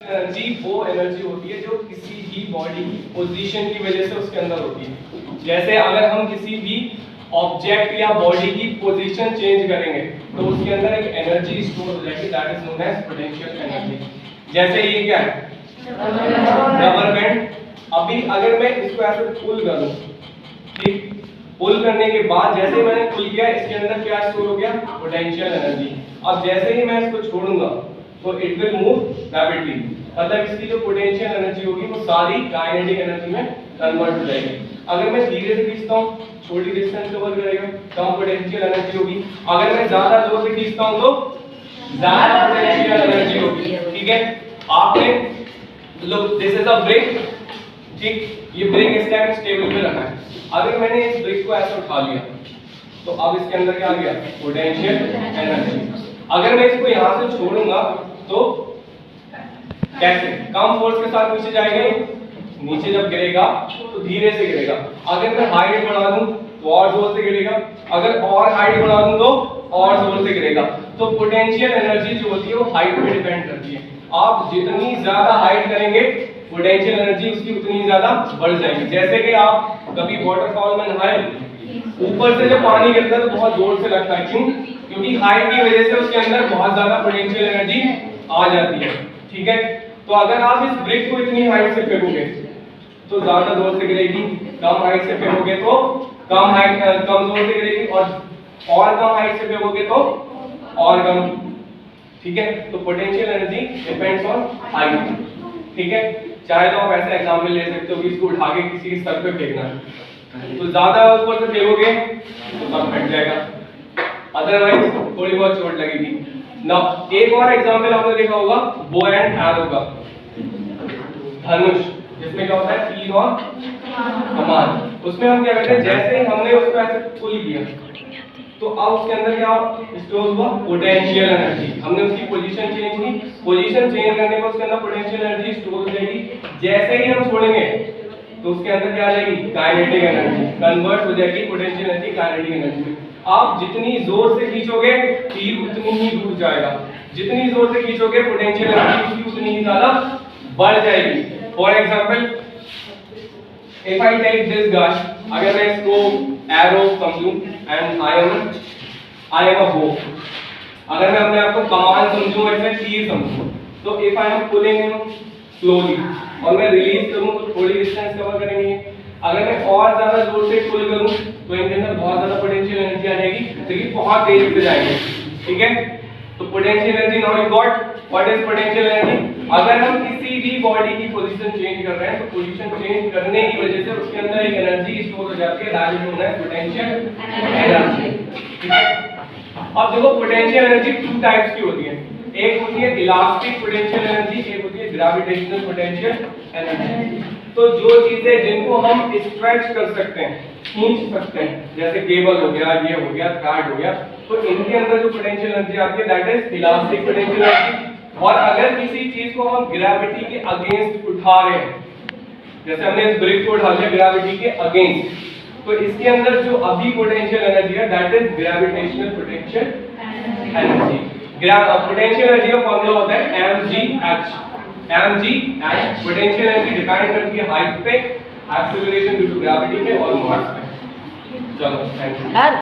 Energy वो energy होती है जो किसी भी बॉडी की पोजीशन की वजह से उसके अंदर होती है। जैसे अगर हम किसी भी ऑब्जेक्ट या बॉडी की पोजीशन चेंज करेंगे तो उसके अंदर एक एनर्जी स्टोर हो जाएगी, that is known as potential energy. जैसे ये क्या है, रबर बैंड। अभी अगर मैं इसको ऐसे पुल करूं, ठीक, पुल करने के बाद जैसे मैंने पुल किया इसके अंदर क्या स्टोर हो गया, पोटेंशियल एनर्जी। अब जैसे ही मैं इसको छोड़ूंगा तो इट विल मूव रैपिडली, मतलब इसकी जो पोटेंशियल एनर्जी होगी वो सारी काइनेटिक एनर्जी में कन्वर्ट हो जाएगी। अगर मैं धीरे से खींचता हूँ छोटी डिस्टेंस कवर करेगा, कम पोटेंशियल एनर्जी होगी। अगर मैं ज्यादा जोर से खींचता हूँ तो ज्यादा पोटेंशियल एनर्जी होगी। ठीक है, आपने look this is a break, ठीक, ये ब्रेक इस टाइम स्टेबल पे रखा है। अगर मैंने इस ब्रेक को ऐसे उठा लिया तो अब इसके अंदर क्या आ गया, पोटेंशियल एनर्जी। अगर मैं इसको यहाँ से छोड़ूंगा तो कैसे, कम फोर्स के साथ नीचे जाएगा, नीचे जब गिरेगा तो धीरे से गिरेगा। अगर मैं हाइट बढ़ा दूं तो और जोर से गिरेगा, अगर और हाइट बढ़ा दूं तो और जोर से गिरेगा। तो पोटेंशियल एनर्जी जो होती है वो हाइट पे डिपेंड करती है। आप जितनी ज्यादा हाइट करेंगे पोटेंशियल एनर्जी उसकी उतनी ज्यादा बढ़ जाएगी। जैसे कि आप कभी वाटरफॉल में नहाए, ऊपर से जब पानी गिरता है तो बहुत जोर से लगता है, क्यों? क्योंकि हाइट की वजह से उसके अंदर बहुत ज्यादा पोटेंशियल एनर्जी आ जाती है। ठीक है, तो अगर आप इस ब्रिक को इतनी हाइट से फेंकोगे तो ज्यादा जोर से गिरेगी, कम हाइट से फेंकोगे तो कम जोर से गिरेगी, और कम हाइट से फेंकोगे तो और कम। ठीक है, तो potential energy depends on height. ठीक है, चाहे तो आप ऐसा एग्जांपल ले सकते हो कि इसको उठा के किसी के सर पे फेंकना है, तो ज्यादा ऊपर से फेंकोगे तो सब फट जाएगा, अदरवाइज थोड़ी बहुत चोट लगेगी ना। एक और एग्जांपल आपने देखा होगा बो एंड एरो का, धनुष, जिसमें क्या होता है तीर और कमान। उसमें हम क्या करते हैं, जैसे ही हमने उसको ऐसे पुल किया तो अब उसके अंदर क्या स्टोर हुआ, पोटेंशियल एनर्जी। हमने उसकी पोजीशन चेंज की, पोजीशन चेंज करने पर उसके अंदर पोटेंशियल एनर्जी स्टोर हो जाएगी। जैसे ही हम छोड़ेंगे तो उसके अंदर क्या आ जाएगी, काइनेटिक एनर्जी कन्वर्ट हो जाएगी, पोटेंशियल एनर्जी काइनेटिक एनर्जी में। आप जितनी जोर से खींचोगे तीर उतनी ही दूर जाएगा, जितनी जोर से खींचोगे पोटेंशियल एनर्जी उसकी उतनी ही ज्यादा बढ़ जाएगी। For example if I take this guy, अगर मैं इसको एरो समझूं and I am a bow, अगर मैं अपने आप को कमान समझूं, ऐसे तीर समझूं, तो if I am pulling him slowly और मैं रिलीज करूं तो थोड़ी डिस्टेंस कवर करेंगे। अगर मैं और ज्यादा जोर से पुल करूं तो इनके अंदर बहुत ज्यादा पोटेंशियल एनर्जी आ जाएगी, लेकिन बहुत तेज से जाएंगे। ठीक है, तो potential energy now you got what is potential energy. अगर हम किसी भी बॉडी की पोजीशन चेंज कर रहे हैं तो पोजीशन चेंज करने की वजह से उसके अंदर एक एनर्जी स्टोर हो जाती है, that is known as potential energy. ठीक है, अब देखो पोटेंशियल एनर्जी टू टाइप्स की होती है, एक होती है इलास्टिक पोटेंशियल एनर्जी, एक होती है ग्रेविटेशनल पोटेंशियल एनर्जी। तो जो चीजें जिनको हम स्ट्रेच कर सकते हैं, खींच सकते हैं, जैसे केबल हो गया, ये हो गया, थ्रेड हो गया, तो इनके अंदर जो पोटेंशियल एनर्जी आती है that is elastic potential energy. और अगर किसी चीज को हम ग्रेविटी के अगेंस्ट उठा रहे हैं, जैसे हमने इस ब्रिक को उठा लिया ग्रेविटी के अगेंस्ट, तो इसके अंदर जो अभी पोटेंशियल एनर्जी है that is gravitational potential energy. Potential energy का फॉर्मूला होता है mgh। पोटेंशियल एनर्जी डिपेंड करती है हाइट पे, एक्सेलरेशन ड्यू टू ग्रेविटी पे और मास पे। चलो थैंक यू।